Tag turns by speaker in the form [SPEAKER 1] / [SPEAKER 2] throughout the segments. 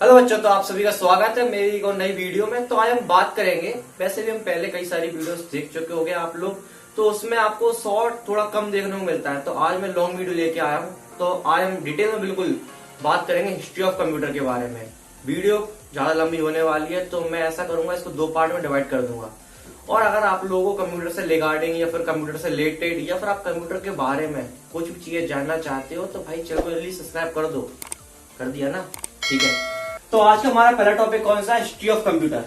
[SPEAKER 1] Hello बच्चों, तो आप सभी का स्वागत है मेरी एक और नई वीडियो में। तो आज हम बात करेंगे, वैसे भी हम पहले कई सारी वीडियोस देख चुके होंगे आप लोग, तो उसमें आपको शॉर्ट थोड़ा कम देखने को मिलता है। तो आज मैं लॉन्ग वीडियो लेके आया हूँ। तो आज हम डिटेल में बिल्कुल बात करेंगे हिस्ट्री ऑफ कंप्यूटर के बारे में। वीडियो ज्यादा लंबी होने वाली है, तो मैं ऐसा करूंगा, इसको दो पार्ट में डिवाइड कर दूंगा। और अगर आप लोगों को कंप्यूटर से रिगार्डिंग या फिर कंप्यूटर से रिलेटेड या फिर आप कंप्यूटर के बारे में कुछ भी चीजें जानना चाहते हो, तो भाई चैनल को जल्दी सब्सक्राइब कर दो। कर दिया ना? ठीक है। तो आज का हमारा पहला टॉपिक कौन सा है? History of computer.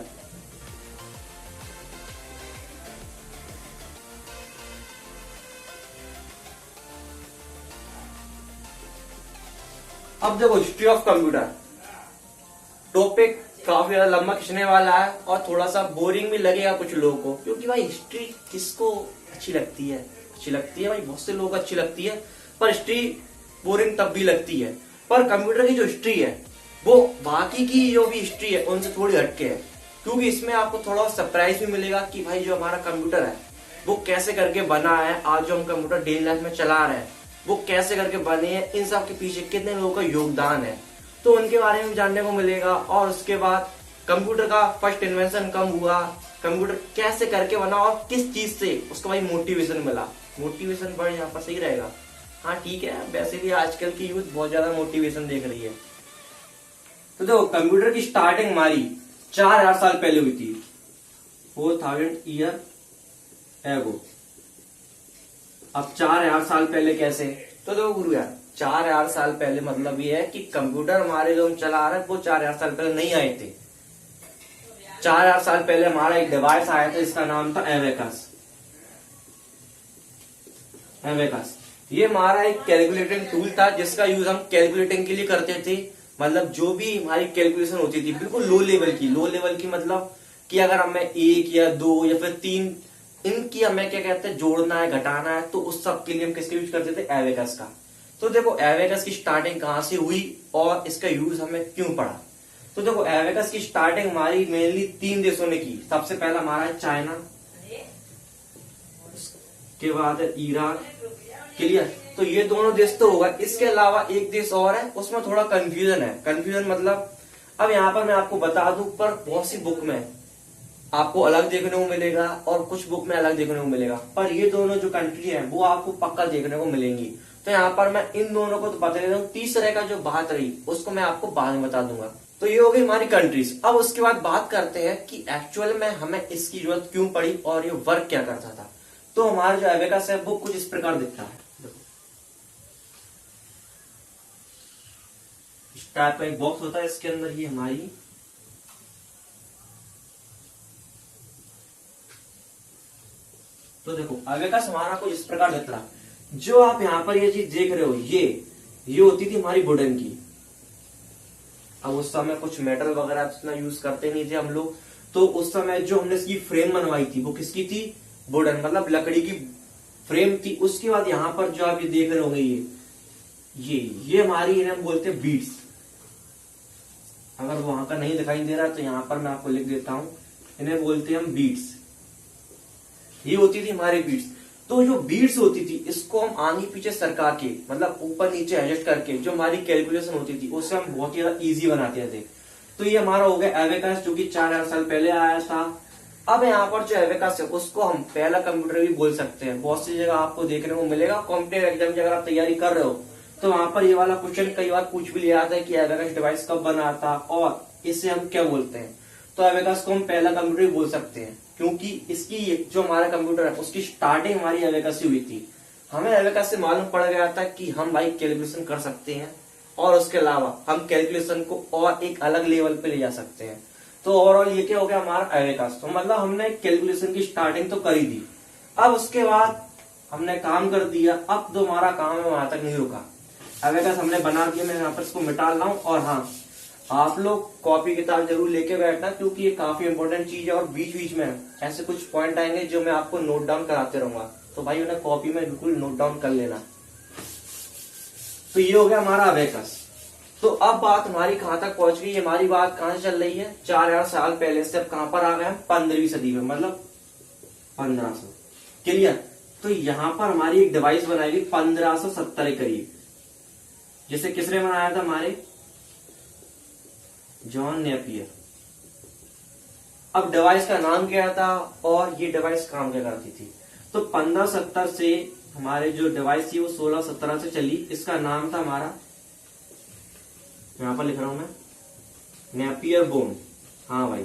[SPEAKER 1] अब देखो, हिस्ट्री ऑफ कंप्यूटर टॉपिक काफी ज्यादा लंबा खींचने वाला है और थोड़ा सा बोरिंग भी लगेगा कुछ लोगों को, क्योंकि भाई हिस्ट्री किसको अच्छी लगती है? अच्छी लगती है भाई, बहुत से लोगों को अच्छी लगती है, पर हिस्ट्री बोरिंग तब भी लगती है। पर कंप्यूटर की जो हिस्ट्री है वो बाकी की जो भी हिस्ट्री है उनसे थोड़ी हटके है, क्योंकि इसमें आपको थोड़ा सरप्राइज भी मिलेगा कि भाई जो हमारा कंप्यूटर है वो कैसे करके बना है। आज जो हम कंप्यूटर डेली लाइफ में चला रहे हैं वो कैसे करके बने हैं, इन सब के पीछे कितने लोगों का योगदान है, तो उनके बारे में जानने को मिलेगा। और उसके बाद कंप्यूटर का फर्स्ट इन्वेंशन कब हुआ, कंप्यूटर कैसे करके बना और किस चीज से उसको भाई मोटिवेशन मिला। मोटिवेशन वर्ड यहाँ पर सही रहेगा? हाँ ठीक है, वैसे भी आजकल की यूथ बहुत ज्यादा मोटिवेशन देख रही है। तो देखो, कंप्यूटर की स्टार्टिंग हमारी 4000 साल पहले हुई थी, 4000 ईयर एगो। अब 4000 साल पहले कैसे? तो देखो गुरु यार, 4000 साल पहले मतलब ये है कि कंप्यूटर हमारे जो हम चला रहे हैं वो 4000 साल पहले नहीं आए थे। 4000 साल पहले हमारा एक डिवाइस आया था, इसका नाम था एवेकस। एवेकस ये हमारा एक कैलकुलेटिंग टूल था, जिसका यूज हम कैलकुलेटिंग के लिए करते थे। मतलब जो भी हमारी कैलकुलेशन होती थी बिल्कुल लो लेवल की मतलब कि अगर हमें एक या दो या फिर तीन इनकी हमें क्या कहते हैं जोड़ना है, घटाना है, तो उस सब के लिए हम किसका यूज करते थे? एवेकस का। तो देखो, एवेकस की स्टार्टिंग कहां से हुई और इसका यूज हमें क्यों पड़ा? तो देखो, एवेकस की स्टार्टिंग हमारी मेनली 3 देशों ने की। सबसे पहला हमारा है चाइना, के बाद है ईरान। क्लियर? तो ये दोनों देश तो होगा, इसके अलावा एक देश और है, उसमें थोड़ा कंफ्यूजन है। कंफ्यूजन मतलब अब यहाँ पर मैं आपको बता दूं, पर बहुत सी बुक में आपको अलग देखने को मिलेगा और कुछ बुक में अलग देखने को मिलेगा, पर ये दोनों जो कंट्री है वो आपको पक्का देखने को मिलेंगी। तो यहाँ पर मैं इन दोनों को तो बता देता हूँ, तीसरे का जो बात रही उसको मैं आपको बाद में बता दूंगा। तो ये हो गई हमारी कंट्रीज। अब उसके बाद बात करते हैं कि एक्चुअल में हमें इसकी जरूरत क्यों पड़ी और ये वर्क क्या करता था। तो हमारा जो एवेकस है वो कुछ इस प्रकार दिखता है। इस टाइप का एक बॉक्स होता है, इसके अंदर ही हमारी तो देखो एवेकस हमारा कुछ इस प्रकार दिख रहा है। जो आप यहाँ पर ये चीज देख रहे हो, ये होती थी हमारी वुडन की। अब उस समय कुछ मेटल वगैरह इतना यूज करते नहीं थे हम लोग, तो उस समय जो हमने इसकी फ्रेम बनवाई थी वो किसकी थी? वुडन, मतलब लकड़ी की फ्रेम थी। उसके बाद यहाँ पर जो आप ये देख रहे होंगे, ये हमारी इन्हें बोलते हैं बीड्स। अगर वहां का नहीं दिखाई दे रहा तो यहाँ पर मैं आपको लिख देता हूं, इन्हें बोलते हैं हम बीड्स। ये होती थी हमारी बीड्स। तो जो बीड्स होती थी इसको हम आगे पीछे सरका के, मतलब ऊपर नीचे एडजस्ट करके जो हमारी कैलकुलेशन होती थी उससे हम बहुत ही ज्यादा इजी बनाते थे। तो ये हमारा हो गया एवेकस, जो कि 4000 साल पहले आया था। अब यहाँ पर जो एवेकस है उसको हम पहला कंप्यूटर भी बोल सकते हैं। बहुत सी जगह आपको देखने को मिलेगा, कॉम्पिटेटिव एग्जाम की अगर आप तैयारी कर रहे हो तो वहां पर ये वाला क्वेश्चन कई बार पूछ भी लिया जाता है कि एवेकस डिवाइस कब बना था और इसे हम क्या बोलते हैं। तो एवेकस को हम पहला कंप्यूटर भी बोल सकते हैं, क्योंकि इसकी जो हमारा कंप्यूटर है उसकी स्टार्टिंग हमारी एवेकस से हुई थी। हमें एवेकस से मालूम पड़ गया था कि हम भाई कैलकुलेशन कर सकते हैं और उसके अलावा हम कैलकुलेशन को और एक अलग लेवल पे ले जा सकते हैं। तो ओवरऑल ये क्या हो गया हमारा एवेकस। तो मतलब हमने कैलकुलेशन की स्टार्टिंग तो करी दी। अब उसके बाद हमने काम कर दिया। अब जो हमारा काम है वहां तक नहीं रुका। एवेकस हमने बना दिया, मैं यहाँ पर इसको मिटा रहा हूँ। और हाँ, आप लोग कॉपी किताब जरूर लेके बैठना, क्योंकि ये काफी इंपॉर्टेंट चीज है और बीच बीच में ऐसे कुछ पॉइंट आएंगे जो मैं आपको नोट डाउन कराते रहूंगा। तो भाई उन्हें कॉपी में बिल्कुल नोट डाउन कर लेना। तो ये हो गया हमारा एवेकस। तो अब बात हमारी कहां तक पहुंच गई? हमारी बात कहां से चल रही है? 4000 साल पहले से अब कहां पर आ गए हम? 15वीं सदी में, मतलब 1500। क्लियर? तो यहां पर हमारी एक डिवाइस बनाई गई 1570 के करीब, जिसे किसने बनाया था? हमारे जॉन नेपियर। अब डिवाइस का नाम क्या था और ये डिवाइस काम क्या करती थी? तो 1570 से हमारे जो डिवाइस थी वो 1617 से चली। इसका नाम था हमारा, यहां पर लिख रहा हूं मैं, नेपियर बोन। हाँ भाई,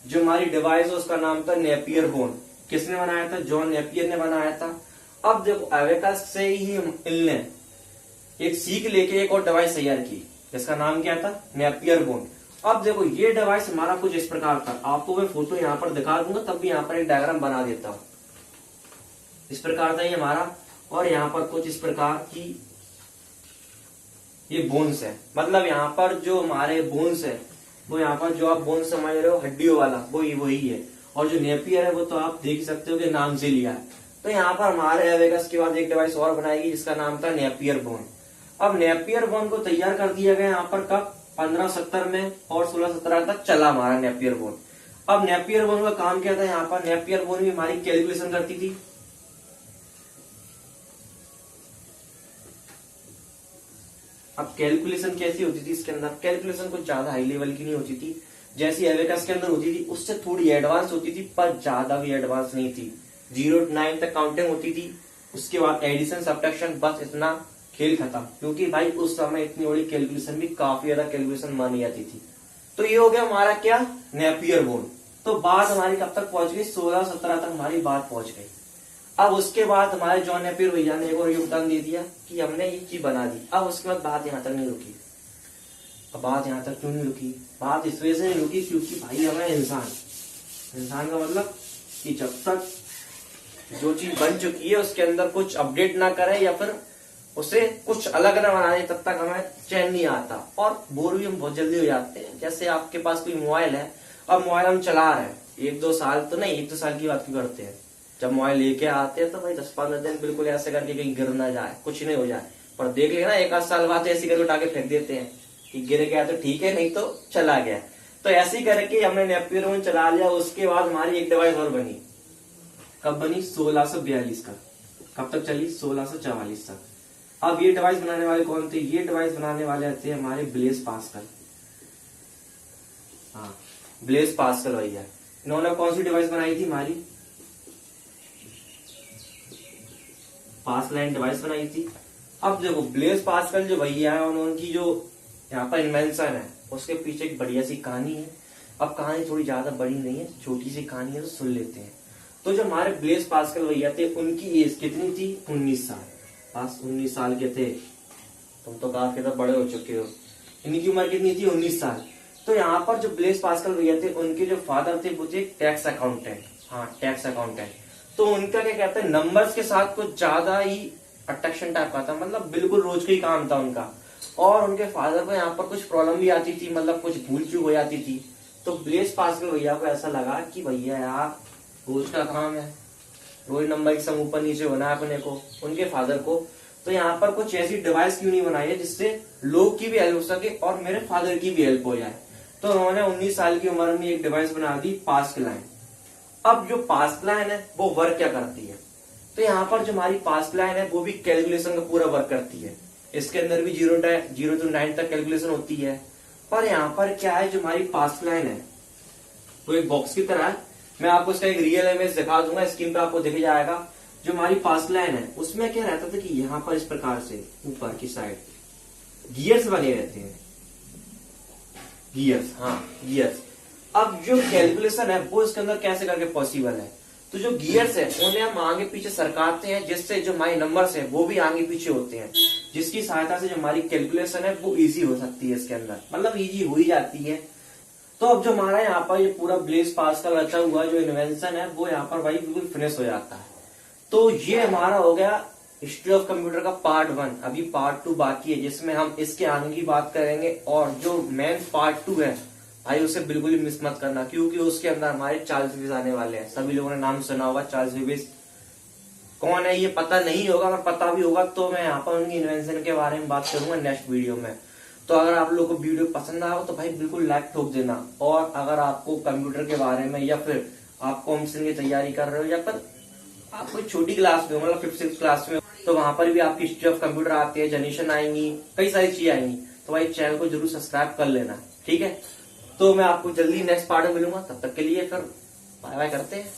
[SPEAKER 1] जो हमारी डिवाइस है उसका नाम था नेपियर बोन। किसने बनाया था? जॉन नेपियर ने बनाया था। अब देखो एवेकस से ही इनने एक सीख लेके एक और डिवाइस तैयार की, जिसका नाम क्या था? Napier bone. अब देखो ये डिवाइस हमारा कुछ इस प्रकार था, आपको मैं फोटो यहाँ पर दिखा दूंगा, तब भी यहाँ पर एक डायग्राम बना देता हूं। इस प्रकार था ये हमारा, और यहाँ पर कुछ इस प्रकार की ये बोन्स है। मतलब यहाँ पर जो हमारे बोन्स है वो यहाँ पर जो आप बोन्स समझ रहे हो हड्डियों वाला वही है, और जो नेपियर है वो तो आप देख सकते हो कि नाम से लिया है। तो यहाँ पर हमारे एवेकस के बाद एक डिवाइस और बनाएगी जिसका नाम था नेपियर बोन। अब नेपियर बोन को तैयार कर दिया गया यहाँ पर कब? 1570 में, और 1617 तक चला हमारा नेपियर बोन। अब नेपियर बोन का काम क्या था? यहाँ पर नेपियर बोन भी हमारी कैलकुलेशन करती थी। अब कैलकुलेशन कैसी होती थी इसके अंदर? कैलकुलेशन कुछ ज्यादा हाई लेवल की नहीं होती थी, जैसी एवेकस के अंदर होती थी उससे थोड़ी एडवांस होती थी, पर ज्यादा भी एडवांस नहीं थी। 0 to 9 तक काउंटिंग होती थी, उसके बाद एडिशन सब्ट्रैक्शन, बस इतना, खेल खत्म। क्योंकि भाई उस समय इतनी बड़ी कैलकुलेशन भी काफी ज्यादा कैलकुलेशन मानी जाती थी। तो ये हो गया हमारा क्या? Napier bone. तो बात हमारी कब तक पहुंच गई? 1617 तक हमारी बात पहुंच गई। अब उसके बाद हमारे जॉन नेपियर भैया ने एक और योगदान दे दिया कि हमने ये चीज बना दी। अब उसके बाद बात यहाँ तक नहीं रुकी। अब बात यहाँ तक क्यों नहीं रुकी? बात इस वजह से नहीं रुकी क्योंकि भाई हमें इंसान का मतलब कि जब तक जो चीज बन चुकी है उसके अंदर कुछ अपडेट ना करे या फिर उसे कुछ अलग ना बनाए, तब तक हमें चैन नहीं आता, और बोर भी हम बहुत जल्दी हो जाते हैं। जैसे आपके पास कोई मोबाइल है, अब मोबाइल हम चला रहे हैं 1-2 साल, तो नहीं 1-2 साल की बात क्यों करते हैं, जब मोबाइल लेके आते हैं तो भाई 10-15 दिन बिल्कुल ऐसे करके कहीं गिर ना जाए, कुछ नहीं हो जाए। पर देख लेना 1-8 साल बाद ऐसी करके उठा के फेंक देते हैं कि गिर गया तो ठीक है, नहीं तो चला गया। तो ऐसे ही करके हमने नेपियर बोन चला लिया। उसके बाद हमारी एक डिवाइस और बनी। कब बनी? 1642 का। कब तक चली? 1644 तक। अब ये डिवाइस बनाने वाले कौन थे? ये डिवाइस बनाने वाले थे हमारे ब्लेज पास्कल। हाँ, ब्लेज पास्कल भैया। इन्होंने कौन सी डिवाइस बनाई थी? हमारी पास लाइन डिवाइस बनाई थी। अब देखो ब्लेज पास्कल जो भैया है, उनकी जो यहाँ पर इन्वेंशन है उसके पीछे एक बढ़िया सी कहानी है। अब कहानी थोड़ी ज्यादा बड़ी नहीं है, छोटी सी कहानी है, तो सुन लेते हैं। तो जो हमारे ब्लेज पास्कल भैया थे उनकी एज कितनी थी? 19 साल। पास 19 साल के थे। तुम तो काफी तो बड़े हो चुके हो। इनकी उम्र कितनी थी? 19 साल। तो यहाँ पर जो ब्लेज पास्कल भैया थे उनके जो फादर थे वो थे टैक्स अकाउंटेंट। हाँ, टैक्स अकाउंटेंट। तो उनका क्या कहते हैं, नंबर्स के साथ कुछ ज्यादा ही अट्रैक्शन टाइप का था, मतलब बिल्कुल रोज का ही काम था उनका। और उनके फादर को यहाँ पर कुछ प्रॉब्लम भी आती थी, मतलब कुछ भूल चूक हो जाती थी। तो ब्लेज पास्कल भैया को ऐसा लगा कि भैया यार रोज का काम है, रोज नंबर की सम ऊपर नीचे होना है अपने को, उनके फादर को। तो यहाँ पर कुछ ऐसी डिवाइस क्यों नहीं बनाई है जिससे लोग की भी हेल्प हो सके और मेरे फादर की भी हेल्प हो जाए। तो उन्होंने 19 साल की उम्र में एक डिवाइस बना दी, पास्कल लाइन। अब जो पास्कल लाइन है वो वर्क क्या करती है? तो यहाँ पर जो हमारी पास्कल लाइन है वो भी कैलकुलेशन का पूरा वर्क करती है। इसके अंदर भी 0 to 9 तक कैलकुलेशन होती है। पर यहाँ पर क्या है, जो हमारी पास्कल लाइन है वो एक बॉक्स की तरह है। मैं आपको इसका एक रियल इमेज दिखा दूंगा, स्क्रीन पे आपको दिख जाएगा। जो हमारी पास्कल लाइन है उसमें क्या रहता था कि यहाँ पर इस प्रकार से ऊपर की साइड गियर्स बने रहते हैं। गियर्स, हाँ गियर्स। अब जो कैलकुलेशन है वो इसके अंदर कैसे करके पॉसिबल है? तो जो गियर्स है उन्हें हम आगे पीछे सरकाते हैं, जिससे जो हमारे नंबर्स है वो भी आगे पीछे होते हैं, जिसकी सहायता से जो हमारी कैलकुलेशन है वो इजी हो सकती है इसके अंदर, मतलब इजी हो ही जाती है। तो अब जो हमारा यहाँ पर ये पूरा ब्लेज पास्कल रचा हुआ जो इन्वेंशन है वो यहाँ पर भाई बिल्कुल फिनिश हो जाता है। तो ये हमारा हो गया हिस्ट्री ऑफ कंप्यूटर का पार्ट 1। अभी पार्ट 2 बाकी है जिसमें हम इसके आगे की बात करेंगे, और जो मेन पार्ट 2 है भाई उसे बिल्कुल ही मिस मत करना, क्योंकि उसके अंदर हमारे चार्ल्स बेबेज आने वाले हैं। सभी लोगों ने नाम सुना होगा चार्ल्स बेबेज। कौन है ये पता नहीं होगा, अगर पता भी होगा तो मैं यहाँ पर उनकी इन्वेंशन के बारे में बात करूंगा नेक्स्ट वीडियो में। तो अगर आप लोगों को वीडियो पसंद आया हो तो भाई बिल्कुल लाइक ठोक देना। और अगर आपको कंप्यूटर के बारे में या फिर आप कॉम्पिटिशन की तैयारी कर रहे हो या फिर आप कोई छोटी क्लास में मतलब 5th-6th क्लास में, तो वहां पर भी आपकी हिस्ट्री ऑफ कंप्यूटर आती है, जनरेशन आएंगी, कई सारी चीजें आएंगी। तो भाई चैनल को जरूर सब्सक्राइब कर लेना, ठीक है। तो मैं आपको जल्दी नेक्स्ट पार्ट में मिलूंगा, तब तक के लिए फिर बाय बाय करते हैं।